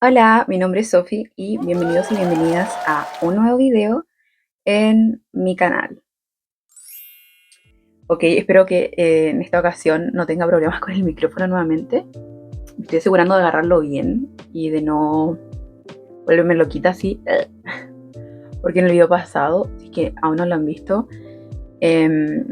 Hola, mi nombre es Sophie y bienvenidos y bienvenidas a un nuevo video en mi canal. Ok, espero que en esta ocasión no tenga problemas con el micrófono nuevamente. Me estoy asegurando de agarrarlo bien y de no volverme loquita así, porque en el video pasado, si es que aún no lo han visto, em,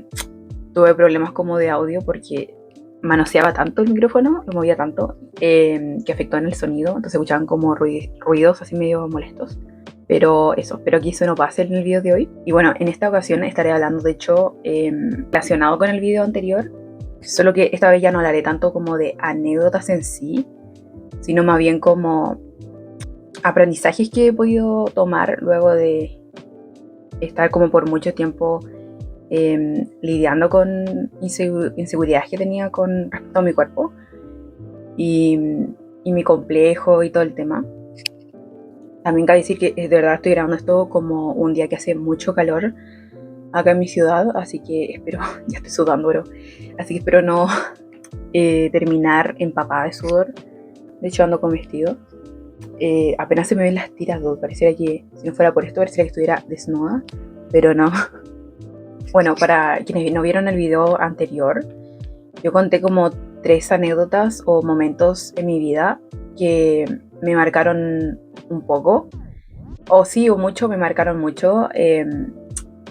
tuve problemas como de audio porque manoseaba tanto el micrófono, lo movía tanto, que afectó en el sonido, entonces escuchaban como ruidos así medio molestos. Pero eso, espero que eso no pase en el video de hoy. Y bueno, en esta ocasión estaré hablando, de hecho, relacionado con el video anterior, solo que esta vez ya no hablaré tanto como de anécdotas en sí, sino más bien como aprendizajes que he podido tomar luego de estar como por mucho tiempo lidiando con inseguridades que tenía con respecto a mi cuerpo y, y mi complejo y todo el tema. También cabe decir que de verdad estoy grabando esto como un día que hace mucho calor acá en mi ciudad, así que espero, ya estoy sudando, bro, así que espero no terminar empapada de sudor. De hecho ando con vestido. Apenas se me ven las tiras, pareciera que si no fuera por esto pareciera que estuviera desnuda, pero no. Bueno, para quienes no vieron el video anterior, yo conté como 3 anécdotas o momentos en mi vida que me marcaron un poco, o sí o mucho, me marcaron mucho,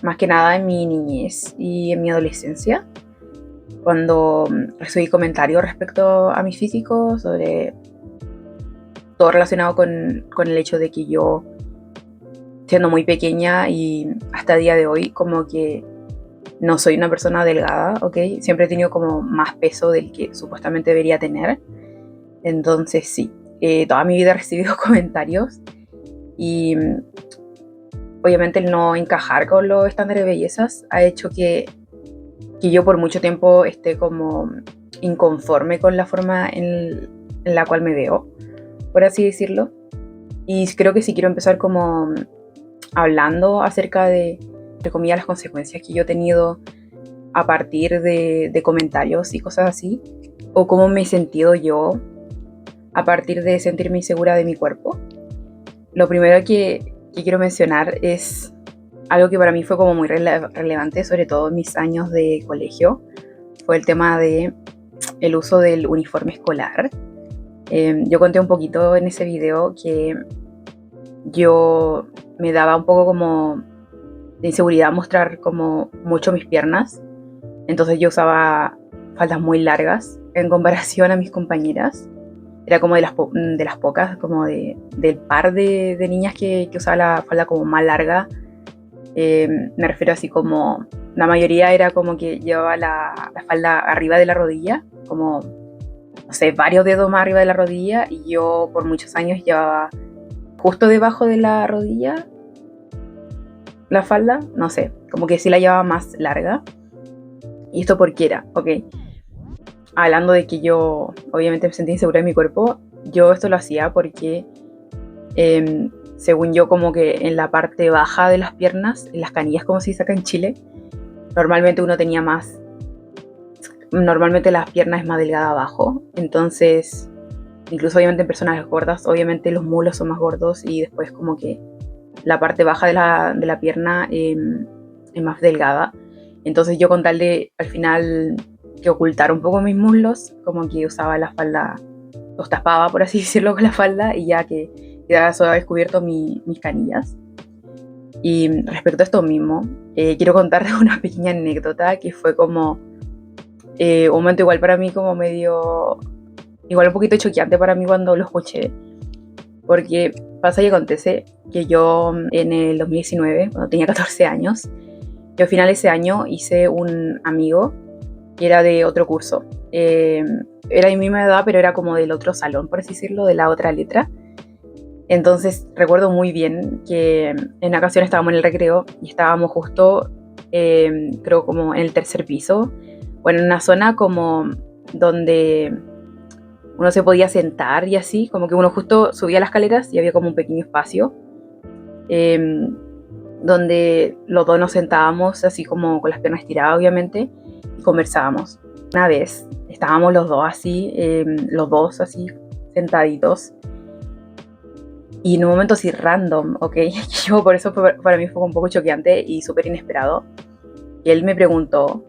más que nada en mi niñez y en mi adolescencia, cuando recibí comentarios respecto a mi físico, sobre todo relacionado con el hecho de que yo, siendo muy pequeña y hasta el día de hoy, como que no soy una persona delgada, ¿ok? Siempre he tenido como más peso del que supuestamente debería tener. Entonces sí, toda mi vida he recibido comentarios y obviamente el no encajar con los estándares de bellezas ha hecho que yo por mucho tiempo esté como inconforme con la forma en la cual me veo, por así decirlo. Y creo que si quiero empezar como hablando acerca de, entre comillas, las consecuencias que yo he tenido a partir de comentarios y cosas así, o cómo me he sentido yo a partir de sentirme insegura de mi cuerpo. Lo primero que quiero mencionar es algo que para mí fue como muy relevante, sobre todo en mis años de colegio, fue el tema de el uso del uniforme escolar. Yo conté un poquito en ese video que yo me daba un poco como de inseguridad mostrar como mucho mis piernas, entonces yo usaba faldas muy largas en comparación a mis compañeras. Era como de las pocas, como del par de niñas que usaba la falda como más larga. Me refiero así como, la mayoría era como que llevaba la falda arriba de la rodilla, como, no sé, varios dedos más arriba de la rodilla, y yo por muchos años llevaba justo debajo de la rodilla la falda, no sé, como que sí la llevaba más larga. Y esto porque era, ok, hablando de que yo obviamente me sentía insegura de mi cuerpo, yo esto lo hacía porque según yo, como que en la parte baja de las piernas, en las canillas como se dice acá en Chile, normalmente uno tenía más, normalmente las piernas es más delgada abajo, entonces incluso obviamente en personas gordas, obviamente los muslos son más gordos y después como que la parte baja de la pierna es más delgada. Entonces yo, con tal de al final que ocultar un poco mis muslos, como que usaba la falda, los tapaba por así decirlo con la falda, y ya que quedaba solo descubierto mis canillas. Y respecto a esto mismo, quiero contar una pequeña anécdota que fue como un momento igual para mí como medio, igual un poquito choqueante para mí cuando lo escuché, porque pasa y acontece que yo en el 2019, cuando tenía 14 años, yo al final de ese año hice un amigo que era de otro curso. Era de mi misma edad, pero era como del otro salón, por así decirlo, de la otra letra. Entonces recuerdo muy bien que en una ocasión estábamos en el recreo y estábamos justo, creo como en el tercer piso, bueno, en una zona como donde uno se podía sentar y así, como que uno justo subía las escaleras y había como un pequeño espacio eh, donde los dos nos sentábamos así como con las piernas estiradas, obviamente, y conversábamos. Una vez estábamos los dos así sentaditos, Y en un momento así random, ¿ok? Yo por eso para mí fue un poco choqueante y súper inesperado. Y él me preguntó,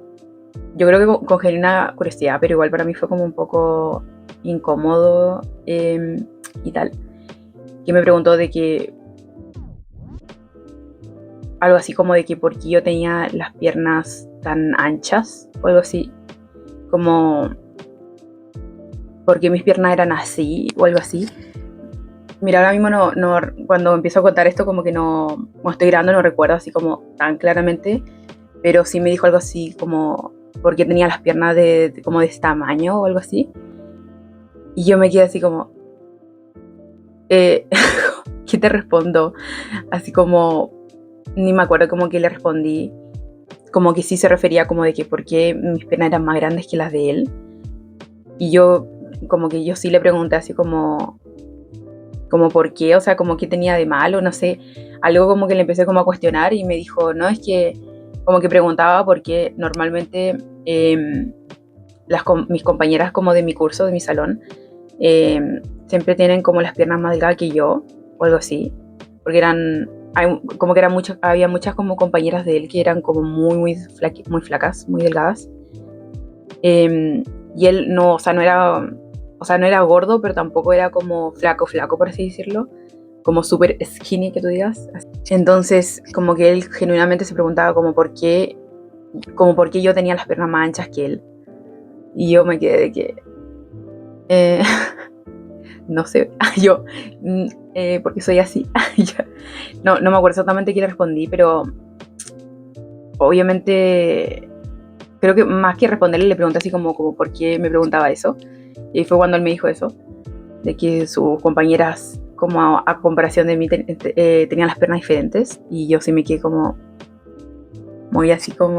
yo creo que con genuina curiosidad, pero igual para mí fue como un poco incómodo y tal. Que me preguntó de que, algo así como de que por qué yo tenía las piernas tan anchas o algo así. Como, por qué mis piernas eran así o algo así. Mira, ahora mismo cuando empiezo a contar esto como que no, cuando estoy grabando no recuerdo así como tan claramente, pero sí me dijo algo así como, ¿por qué tenía las piernas como de este tamaño o algo así? Y yo me quedé así como, ¿qué te respondo? Así como, ni me acuerdo como que le respondí, como que sí se refería como de que por qué mis piernas eran más grandes que las de él. Y yo, como que yo sí le pregunté así como por qué, o sea, como qué tenía de malo, no sé, algo como que le empecé como a cuestionar y me dijo, no, es que como que preguntaba por qué normalmente mis compañeras como de mi curso, de mi salón, siempre tienen como las piernas más delgadas que yo, o algo así, porque como que había muchas como compañeras de él que eran como muy flacas, muy delgadas, y él no, o sea, no era gordo, pero tampoco era como flaco, por así decirlo, como súper skinny, que tú digas. Entonces, como que él genuinamente se preguntaba como por qué yo tenía las piernas más anchas que él. Y yo me quedé de que, no sé, yo, porque soy así. No me acuerdo exactamente qué le respondí, pero obviamente creo que más que responderle le pregunté así como por qué me preguntaba eso. Y ahí fue cuando él me dijo eso, de que sus compañeras, como a comparación de mí, tenían las piernas diferentes. Y yo sí me quedé como muy así como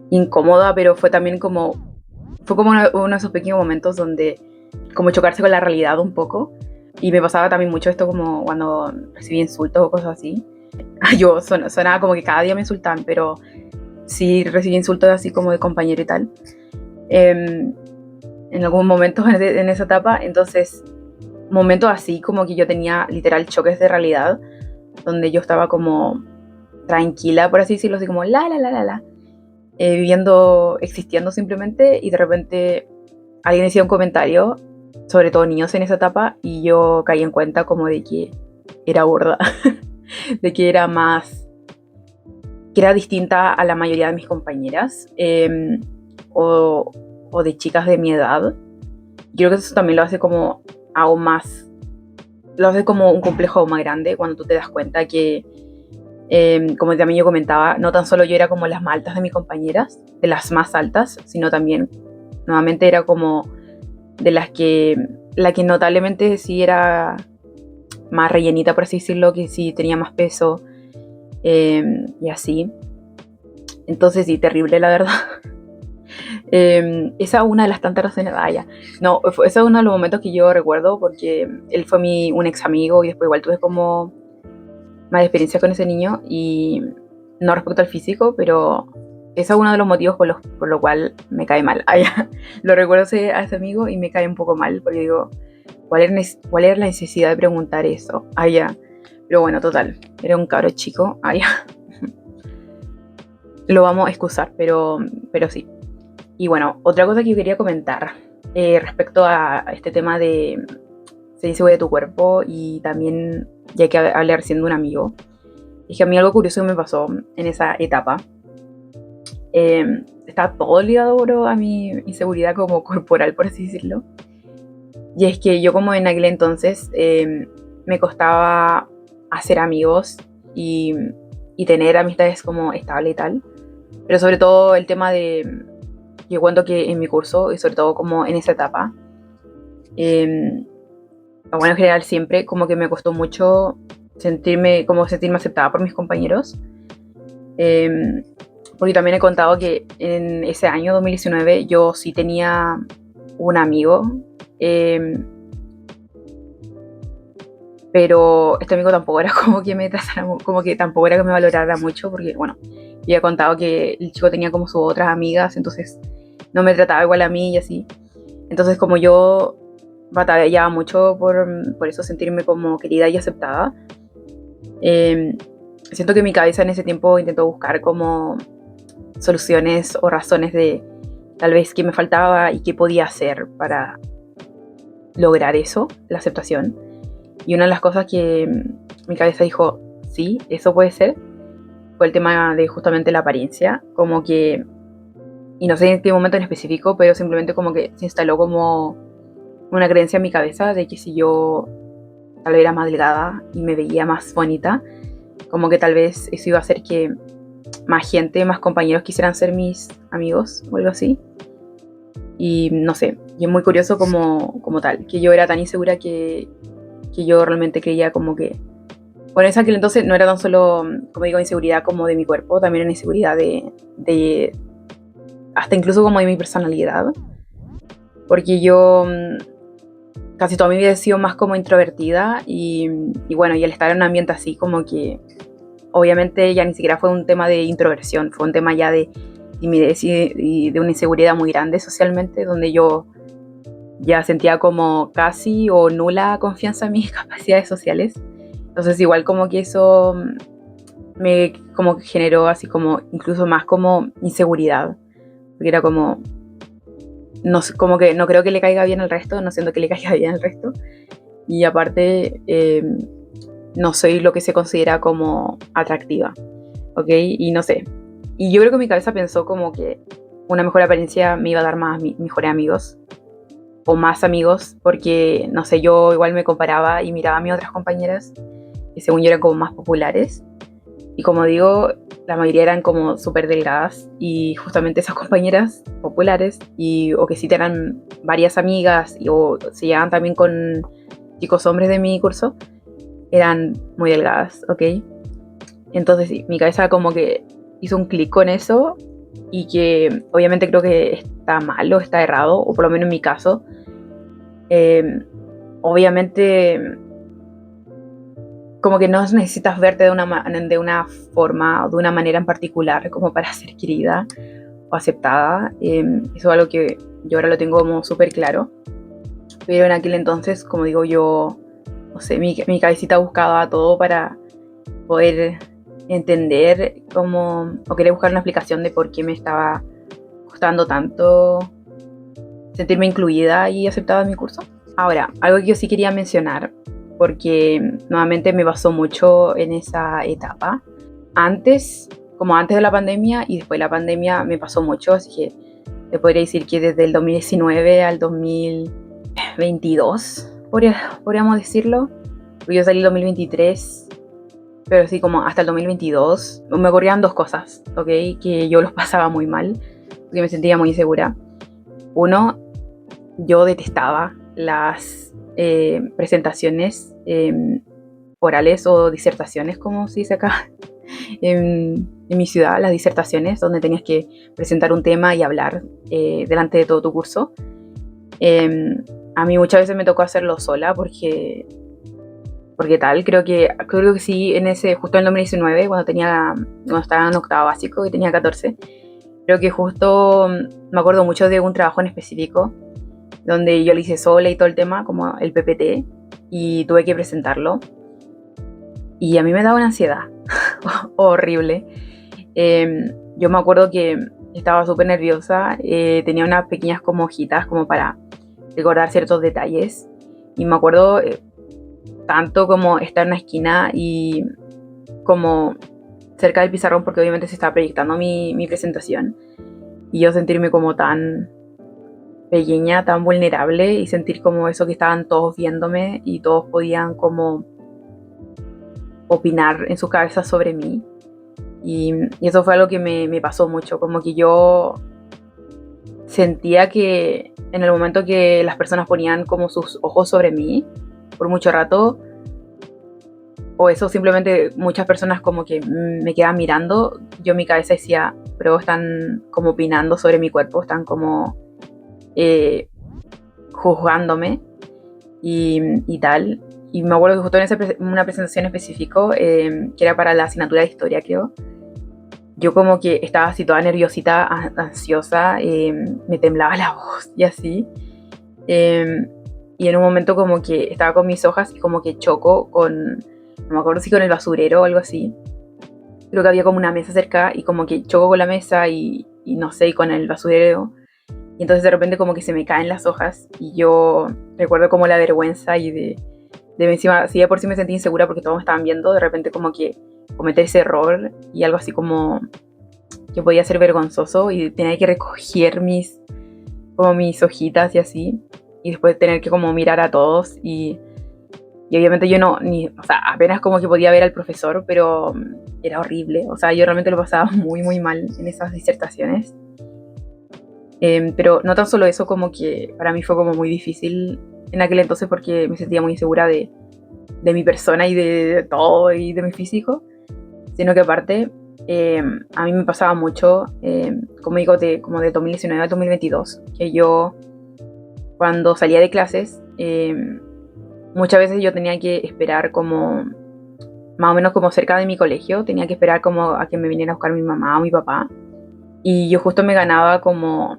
incómoda, pero fue como uno de esos pequeños momentos donde como chocarse con la realidad un poco. Y me pasaba también mucho esto como cuando recibí insultos o cosas así. Yo sonaba como que cada día me insultaban, pero sí recibí insultos así como de compañero y tal. En algún momento en esa etapa, entonces momentos así como que yo tenía literal choques de realidad, donde yo estaba como tranquila, por así decirlo, así como viviendo, existiendo simplemente, y de repente alguien decía un comentario, sobre todo niños en esa etapa, y yo caí en cuenta como de que era gorda, de que que era distinta a la mayoría de mis compañeras, o de chicas de mi edad. Yo creo que eso también lo hace como aún más, lo hace como un complejo aún más grande cuando tú te das cuenta que, como también yo comentaba, no tan solo yo era como las más altas de mis compañeras, de las más altas, sino también nuevamente era como de la que notablemente sí era más rellenita, por así decirlo, que sí tenía más peso, y así. Entonces sí, terrible la verdad. Esa es una de las tantas razones. No, ese es uno de los momentos que yo recuerdo, porque él fue un ex amigo y después igual tuve como más experiencia con ese niño, y no respecto al físico, pero ese es uno de los motivos por lo cual me cae mal. Lo recuerdo a ese amigo y me cae un poco mal, porque digo, ¿cuál era la necesidad de preguntar eso? Pero bueno, total, era un cabro chico. Lo vamos a excusar, pero sí. Y bueno, otra cosa que yo quería comentar respecto a este tema de se dice voy de tu cuerpo, y también, ya que hablé recién de un amigo, es que a mí algo curioso que me pasó en esa etapa, estaba todo ligado, bro, a mi inseguridad como corporal, por así decirlo. Y es que yo como en aquel entonces me costaba hacer amigos y tener amistades como estable y tal. Pero sobre todo el tema de, yo cuento que en mi curso, y sobre todo como en esa etapa, bueno, en general siempre como que me costó mucho sentirme aceptada por mis compañeros. Porque también he contado que en ese año 2019 yo sí tenía un amigo, pero este amigo tampoco era como que me tratara, como que tampoco era que me valorara mucho, porque bueno, yo he contado que el chico tenía como sus otras amigas, entonces no me trataba igual a mí y así. Entonces como yo batallaba mucho por eso, sentirme como querida y aceptada. Siento que mi cabeza en ese tiempo intentó buscar como soluciones o razones de tal vez qué me faltaba y qué podía hacer para lograr eso, la aceptación. Y una de las cosas que mi cabeza dijo, sí, eso puede ser, fue el tema de justamente la apariencia, como que, y no sé en qué momento en específico, pero simplemente como que se instaló como una creencia en mi cabeza de que si yo tal vez era más delgada y me veía más bonita, como que tal vez eso iba a hacer que más gente, más compañeros quisieran ser mis amigos o algo así. Y no sé, y es muy curioso como tal, que yo era tan insegura que yo realmente creía como que... Bueno, en aquel entonces no era tan solo, como digo, inseguridad como de mi cuerpo, también era inseguridad de hasta incluso como de mi personalidad. Porque yo casi toda mi vida he sido más como introvertida y bueno, y al estar en un ambiente así como que obviamente ya ni siquiera fue un tema de introversión, fue un tema ya de timidez y de una inseguridad muy grande socialmente, donde yo ya sentía como casi o nula confianza en mis capacidades sociales. Entonces igual como que eso me como que generó así como incluso más como inseguridad, porque era como, no, como que no creo que le caiga bien al resto, no siento que le caiga bien al resto, y aparte no soy lo que se considera como atractiva, ¿ok? Y no sé, y yo creo que mi cabeza pensó como que una mejor apariencia me iba a dar más mejores amigos, o más amigos, porque, no sé, yo igual me comparaba y miraba a mis otras compañeras, que según yo eran como más populares, y como digo, la mayoría eran como súper delgadas, y justamente esas compañeras populares, o que sí eran varias amigas, o se llevaban también con chicos hombres de mi curso, eran muy delgadas, ¿ok? Entonces sí, mi cabeza como que hizo un clic con eso, y que obviamente creo que está mal o está errado, o por lo menos en mi caso. Obviamente como que no necesitas verte de una forma o de una manera en particular como para ser querida o aceptada. Eso es algo que yo ahora lo tengo como súper claro. Pero en aquel entonces, como digo yo, no sé, mi cabecita buscaba todo para poder entender cómo, o querer buscar una explicación de por qué me estaba costando tanto sentirme incluida y aceptada en mi curso. Ahora, algo que yo sí quería mencionar, porque nuevamente me basó mucho en esa etapa. Antes, como antes de la pandemia y después de la pandemia me pasó mucho, así que te podría decir que desde el 2019 al 2022, podríamos decirlo. Yo salí en 2023, pero sí como hasta el 2022 me ocurrían dos cosas, ¿ok? Que yo los pasaba muy mal, porque me sentía muy insegura. Uno, yo detestaba las presentaciones orales o disertaciones, como se dice acá en mi ciudad, las disertaciones, donde tenías que presentar un tema y hablar delante de todo tu curso. A mí muchas veces me tocó hacerlo sola porque creo que sí, justo en el 2019, cuando estaba en octavo básico y tenía 14, creo que justo me acuerdo mucho de un trabajo en específico donde yo lo hice sola y todo el tema, como el PPT, y tuve que presentarlo. Y a mí me daba una ansiedad horrible. Yo me acuerdo que estaba súper nerviosa, tenía unas pequeñas como hojitas como para recordar ciertos detalles. Y me acuerdo tanto como estar en una esquina y como cerca del pizarrón, porque obviamente se estaba proyectando mi presentación. Y yo sentirme como tan pequeña, tan vulnerable, y sentir como eso que estaban todos viéndome y todos podían como opinar en sus cabezas sobre mí. Y eso fue algo que me pasó mucho, como que yo sentía que en el momento que las personas ponían como sus ojos sobre mí por mucho rato, o eso simplemente muchas personas como que me quedaban mirando, yo en mi cabeza decía, pero están como opinando sobre mi cuerpo, están como juzgándome y tal. Y me acuerdo que justo en una presentación específica, que era para la asignatura de historia, creo, yo como que estaba así toda nerviosita, ansiosa, me temblaba la voz y así. y en un momento como que estaba con mis hojas y como que choco con, no me acuerdo si con el basurero o algo así. Creo que había como una mesa cerca y como que choco con la mesa y no sé, y con el basurero. Y entonces de repente como que se me caen las hojas y yo recuerdo como la vergüenza y de encima, si de por sí me sentí insegura porque todos me estaban viendo, de repente como que cometer ese error y algo así como que podía ser vergonzoso y tenía que recoger como mis hojitas y así, y después tener que como mirar a todos y obviamente yo no, ni, o sea, apenas como que podía ver al profesor, pero era horrible, o sea, yo realmente lo pasaba muy, muy mal en esas disertaciones. Pero no tan solo eso, como que para mí fue como muy difícil en aquel entonces porque me sentía muy insegura de mi persona y de todo y de mi físico, sino que aparte a mí me pasaba mucho, como digo, como de 2019 a 2022, que yo cuando salía de clases, muchas veces yo tenía que esperar como, más o menos como cerca de mi colegio, tenía que esperar como a que me viniera a buscar mi mamá o mi papá, y yo justo me ganaba como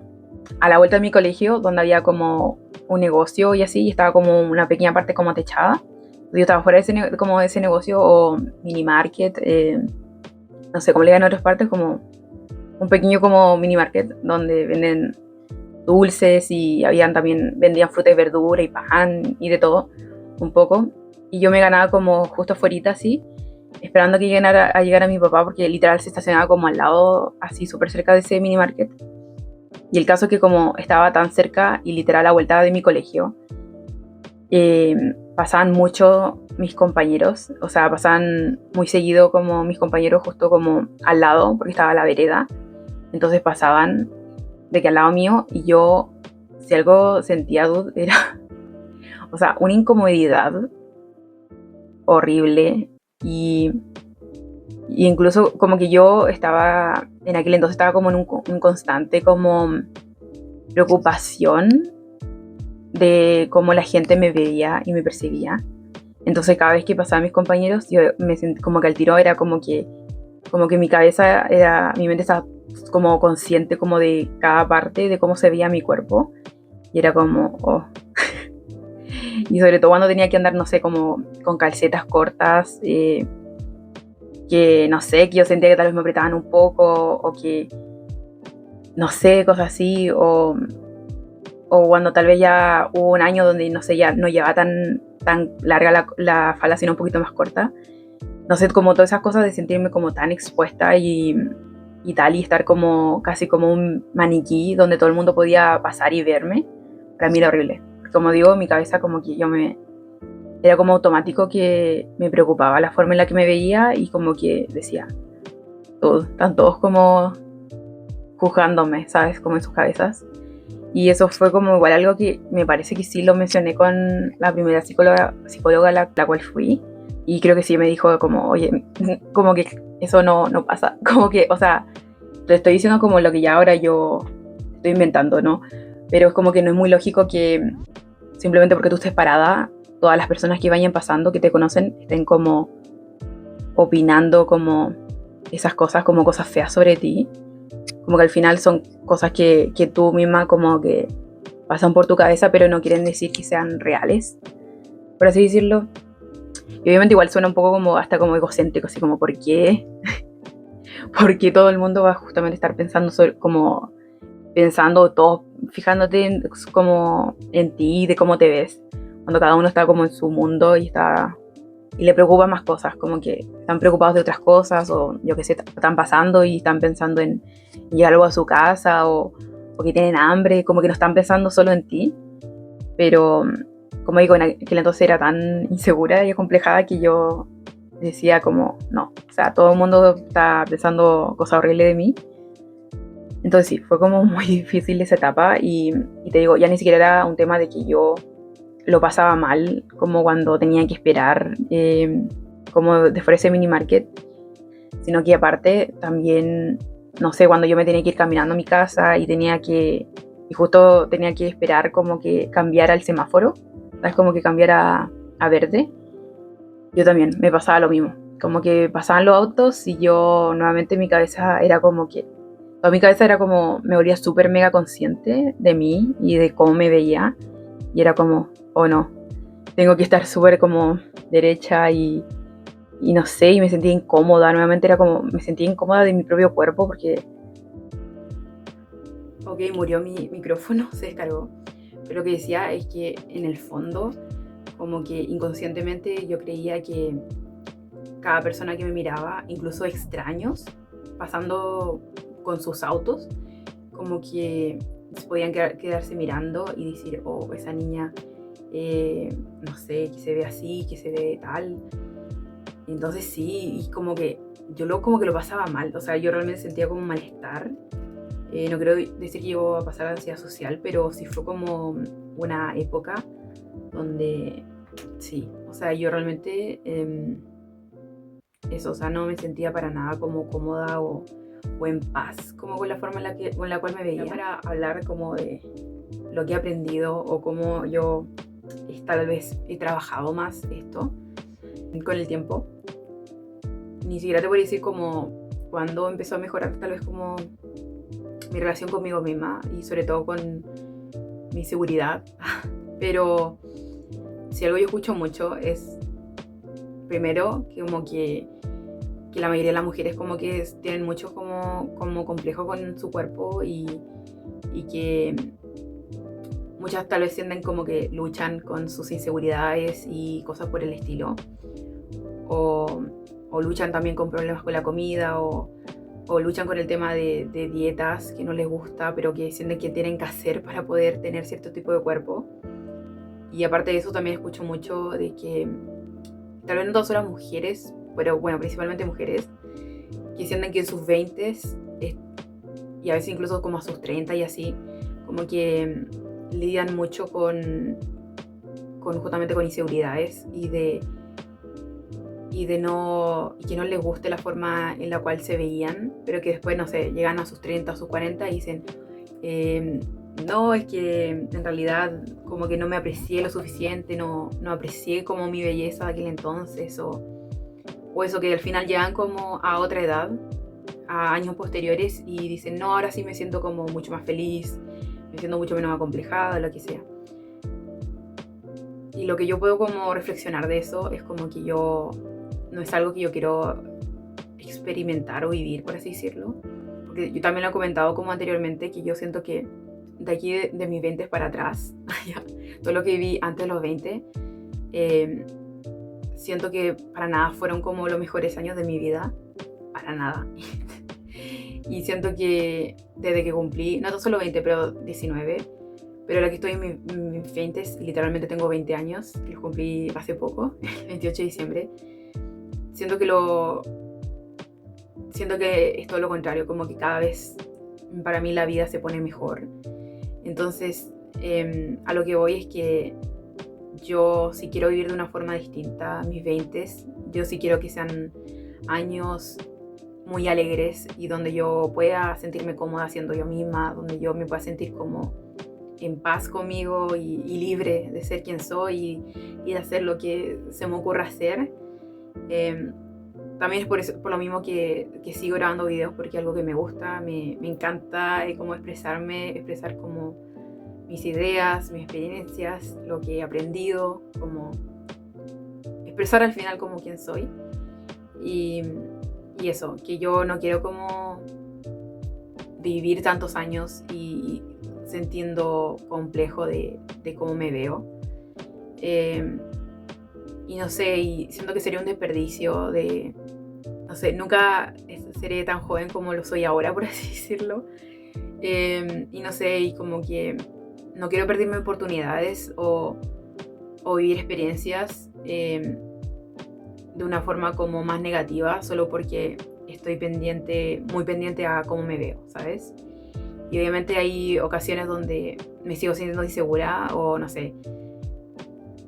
a la vuelta de mi colegio, donde había como un negocio y así, y estaba como una pequeña parte como techada. Yo estaba fuera de como de ese negocio o mini market, no sé cómo le digan en otras partes, como un pequeño como mini market donde venden dulces y habían también, vendían fruta y verdura y pan y de todo, un poco. Y yo me ganaba como justo afuera así, esperando que llegara a llegar a mi papá, porque literal se estacionaba como al lado, así súper cerca de ese mini market. Y el caso es que como estaba tan cerca y literal a la vuelta de mi colegio, pasaban mucho mis compañeros, o sea, pasaban muy seguido como mis compañeros justo como al lado, porque estaba la vereda. Entonces pasaban de que al lado mío y yo, si algo sentía, era, o sea, una incomodidad horrible y incluso como que yo estaba, en aquel entonces estaba como en un constante como preocupación de cómo la gente me veía y me percibía. Entonces cada vez que pasaban mis compañeros, yo me sentí como que al tiro era como que mi cabeza era, mi mente estaba como consciente como de cada parte de cómo se veía mi cuerpo. Y era como, oh. Y sobre todo cuando tenía que andar, no sé, como con calcetas cortas, que no sé, que yo sentía que tal vez me apretaban un poco, o que, no sé, cosas así, o cuando tal vez ya hubo un año donde, no sé, ya no llevaba tan larga la falda, sino un poquito más corta. No sé, como todas esas cosas de sentirme como tan expuesta y tal, y estar como casi como un maniquí donde todo el mundo podía pasar y verme, para mí era horrible. Como digo, mi cabeza como que era como automático que me preocupaba la forma en la que me veía y como que decía, están todos como juzgándome, ¿sabes? Como en sus cabezas. Y eso fue como igual algo que me parece que sí lo mencioné con la primera psicóloga a la cual fui. Y creo que sí me dijo como, oye, como que eso no pasa. Como que, o sea, te estoy diciendo como lo que ya ahora yo estoy inventando, ¿no? Pero es como que no es muy lógico que simplemente porque tú estés parada, todas las personas que vayan pasando, que te conocen, estén como opinando como esas cosas, como cosas feas sobre ti. Como que al final son cosas que tú misma como que pasan por tu cabeza, pero no quieren decir que sean reales, por así decirlo. Y obviamente igual suena un poco como hasta como egocéntrico, así como ¿por qué? ¿Por qué todo el mundo va a justamente estar pensando sobre, como pensando todo, fijándote como en ti, de cómo te ves, cuando cada uno está como en su mundo y le preocupan más cosas, como que están preocupados de otras cosas o yo que sé, están pasando y están pensando en llevar algo a su casa o que tienen hambre, como que no están pensando solo en ti, pero como digo, en aquel entonces era tan insegura y acomplejada que yo decía como, no, o sea, todo el mundo está pensando cosas horribles de mí. Entonces sí, fue como muy difícil esa etapa y te digo, ya ni siquiera era un tema de que yo lo pasaba mal, como cuando tenía que esperar, como de fuera ese mini market, sino que aparte también, no sé, cuando yo me tenía que ir caminando a mi casa y justo tenía que esperar como que cambiara el semáforo, ¿sabes? Como que cambiara a verde, yo también me pasaba lo mismo, como que pasaban los autos y yo nuevamente mi cabeza era como que, toda mi cabeza era como, me volvía súper mega consciente de mí y de cómo me veía y era como, o no. Tengo que estar súper como derecha y no sé, y me sentía incómoda. Nuevamente era como, me sentía incómoda de mi propio cuerpo porque... Ok, murió mi micrófono, se descargó. Pero lo que decía es que en el fondo, como que inconscientemente yo creía que cada persona que me miraba, incluso extraños, pasando con sus autos, como que se podían quedarse mirando y decir, oh, esa niña, no sé, que se ve así, que se ve tal. Entonces sí, y como que yo como que lo pasaba mal, o sea, yo realmente sentía como malestar. No creo decir que llegó a pasar ansiedad social, pero sí fue como una época donde sí, o sea, yo realmente eso, o sea, no me sentía para nada como cómoda o en paz, como con la forma con la cual me veía. Para hablar como de lo que he aprendido o cómo yo tal vez he trabajado más esto con el tiempo. Ni siquiera te voy a decir como cuando empezó a mejorar tal vez como mi relación conmigo misma y sobre todo con mi seguridad. Pero si algo yo escucho mucho es, primero, que como que la mayoría de las mujeres como que tienen mucho como complejo con su cuerpo y que muchas tal vez sienten como que luchan con sus inseguridades y cosas por el estilo. O luchan también con problemas con la comida o luchan con el tema de dietas que no les gusta, pero que sienten que tienen que hacer para poder tener cierto tipo de cuerpo. Y aparte de eso también escucho mucho de que tal vez no todas son las mujeres, pero bueno, principalmente mujeres, que sienten que en sus 20 y a veces incluso como a sus 30 y así, como que lidian mucho con justamente con inseguridades y que no les guste la forma en la cual se veían, pero que después, no sé, llegan a sus 30 o sus 40 y dicen, no, es que en realidad como que no me aprecié lo suficiente, no aprecié como mi belleza de aquel entonces, o eso que al final llegan como a otra edad, a años posteriores y dicen, no, ahora sí me siento como mucho más feliz, me siento mucho menos acomplejada, lo que sea. Y lo que yo puedo como reflexionar de eso es como que yo no es algo que yo quiero experimentar o vivir, por así decirlo. Porque yo también lo he comentado como anteriormente, que yo siento que de aquí de mis 20 para atrás, todo lo que viví antes de los 20, siento que para nada fueron como los mejores años de mi vida, para nada. Y siento que desde que cumplí, no solo 20, pero 19, pero ahora que estoy en mis 20, literalmente tengo 20 años, que los cumplí hace poco, el 28 de diciembre, siento que es todo lo contrario, como que cada vez para mí la vida se pone mejor. Entonces, a lo que voy es que yo sí quiero vivir de una forma distinta mis 20, yo sí quiero que sean años muy alegres y donde yo pueda sentirme cómoda siendo yo misma, donde yo me pueda sentir como en paz conmigo y libre de ser quien soy y de hacer lo que se me ocurra hacer. También es por lo mismo que sigo grabando videos, porque es algo que me gusta, me encanta como expresar como mis ideas, mis experiencias, lo que he aprendido, como expresar al final como quien soy. Y eso, que yo no quiero como vivir tantos años y sintiendo complejo de cómo me veo. Y no sé, y siento que sería un desperdicio de, no sé, nunca seré tan joven como lo soy ahora, por así decirlo. Y no sé, y como que no quiero perderme oportunidades o vivir experiencias de una forma como más negativa, solo porque estoy muy pendiente a cómo me veo, ¿sabes? Y obviamente hay ocasiones donde me sigo sintiendo insegura o no sé.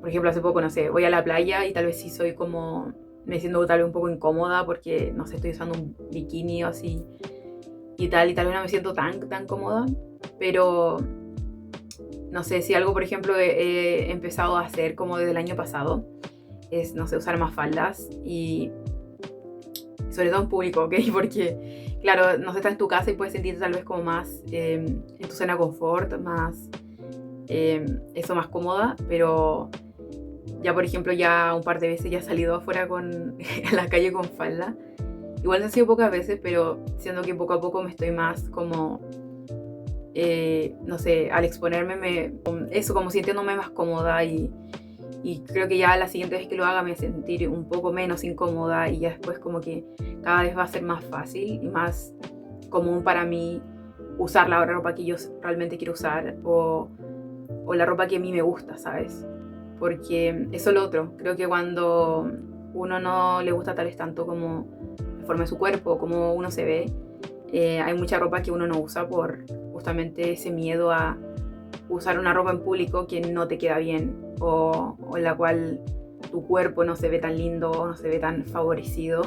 Por ejemplo, hace poco, no sé, voy a la playa y tal vez sí soy como, me siento tal vez un poco incómoda porque, no sé, estoy usando un bikini o así y tal vez no me siento tan cómoda, pero no sé, si algo, por ejemplo, he empezado a hacer como desde el año pasado es, no sé, usar más faldas y sobre todo en público, ¿ok? Porque, claro, no sé, estás en tu casa y puedes sentirte tal vez como más en tu zona de confort, más eso más cómoda, pero ya por ejemplo ya un par de veces ya he salido afuera en la calle con falda. Igual no ha sido pocas veces, pero siento que poco a poco me estoy más como, no sé, al exponerme, eso como sintiéndome más cómoda y creo que ya la siguiente vez que lo haga me voy a sentir un poco menos incómoda y ya después como que cada vez va a ser más fácil y más común para mí usar la ropa que yo realmente quiero usar o la ropa que a mí me gusta, ¿sabes? Porque eso es lo otro. Creo que cuando uno no le gusta tal vez tanto como la forma de su cuerpo, como uno se ve, hay mucha ropa que uno no usa por justamente ese miedo a usar una ropa en público que no te queda bien o en la cual tu cuerpo no se ve tan lindo o no se ve tan favorecido.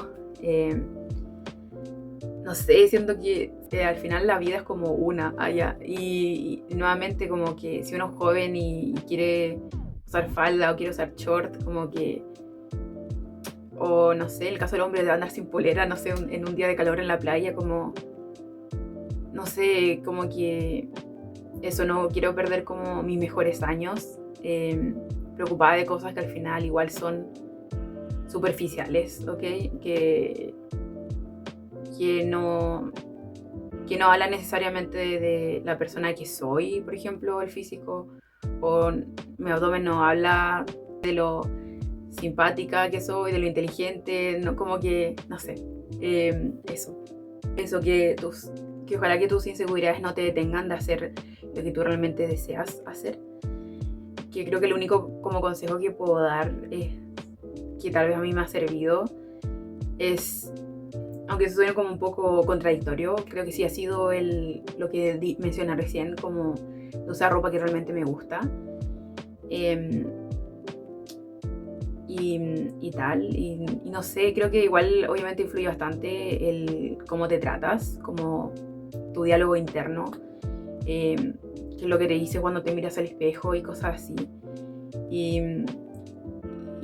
No sé, siento que al final la vida es como una allá y nuevamente como que si uno es joven y quiere usar falda o quiere usar short, como que, o no sé, en el caso del hombre de andar sin polera, no sé, en un día de calor en la playa, como, no sé, como que eso, no quiero perder como mis mejores años, preocupada de cosas que al final igual son superficiales, ¿ok? Que no habla necesariamente de la persona que soy, por ejemplo, el físico, o mi abdomen no habla de lo simpática que soy, de lo inteligente, no, como que, no sé, eso que ojalá que tus inseguridades no te detengan de hacer lo que tú realmente deseas hacer. Que creo que el único como consejo que puedo dar es que tal vez a mí me ha servido es, aunque suene como un poco contradictorio, creo que sí ha sido lo que mencioné recién, como usar ropa que realmente me gusta. Y tal, y no sé, creo que igual obviamente influye bastante el cómo te tratas, como tu diálogo interno, qué es lo que te dices cuando te miras al espejo y cosas así. Y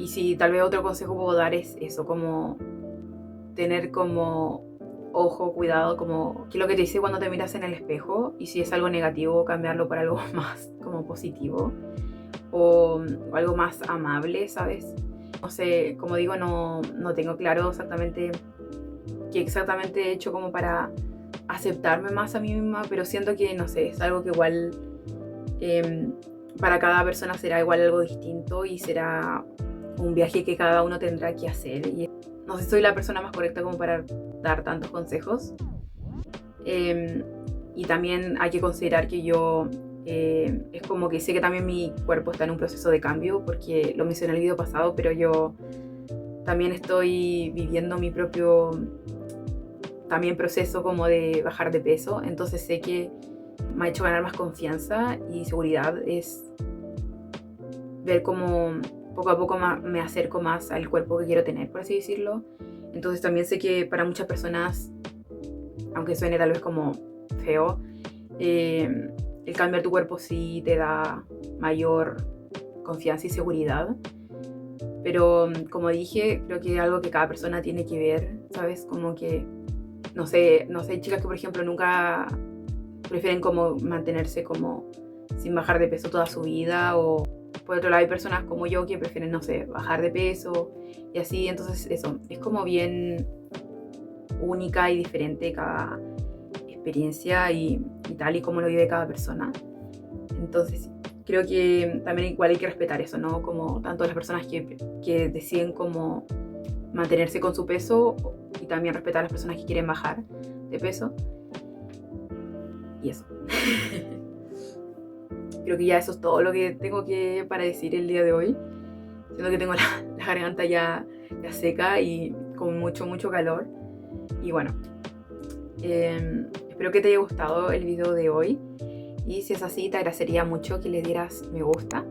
si tal vez otro consejo puedo dar es eso, como tener como ojo, cuidado, como qué es lo que te dice cuando te miras en el espejo y si es algo negativo, cambiarlo por algo más como positivo o algo más amable, ¿sabes? No sé, como digo, no tengo claro exactamente qué exactamente he hecho como para aceptarme más a mí misma, pero siento que, no sé, es algo que igual para cada persona será igual algo distinto y será un viaje que cada uno tendrá que hacer. Y no sé si soy la persona más correcta como para dar tantos consejos. Y también hay que considerar que yo es como que sé que también mi cuerpo está en un proceso de cambio, porque lo mencioné en el video pasado, pero yo también estoy viviendo mi propio también proceso como de bajar de peso, entonces sé que me ha hecho ganar más confianza y seguridad, es ver cómo poco a poco me acerco más al cuerpo que quiero tener, por así decirlo. Entonces también sé que para muchas personas, aunque suene tal vez como feo, el cambiar tu cuerpo sí te da mayor confianza y seguridad. Pero como dije, creo que es algo que cada persona tiene que ver, ¿sabes? Como que, no sé, hay chicas que por ejemplo nunca prefieren como mantenerse como sin bajar de peso toda su vida, o por otro lado hay personas como yo que prefieren, no sé, bajar de peso y así. Entonces eso, es como bien única y diferente cada experiencia y tal y como lo vive cada persona. Entonces creo que también igual hay que respetar eso, ¿no? Como tanto las personas que deciden como mantenerse con su peso y también respetar a las personas que quieren bajar de peso. Y eso. Creo que ya eso es todo lo que tengo para decir el día de hoy. Siento que tengo la garganta ya seca y con mucho calor. Y bueno, espero que te haya gustado el video de hoy. Y si es así, te agradecería mucho que le dieras me gusta.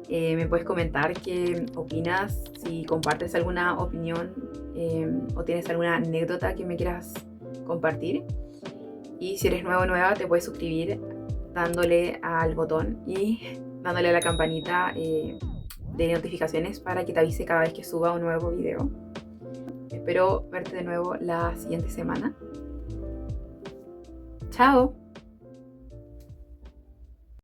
Me puedes comentar qué opinas, si compartes alguna opinión o tienes alguna anécdota que me quieras compartir. Y si eres nuevo o nueva, te puedes suscribir dándole al botón y dándole a la campanita de notificaciones para que te avise cada vez que suba un nuevo video. Espero verte de nuevo la siguiente semana. ¡Chao!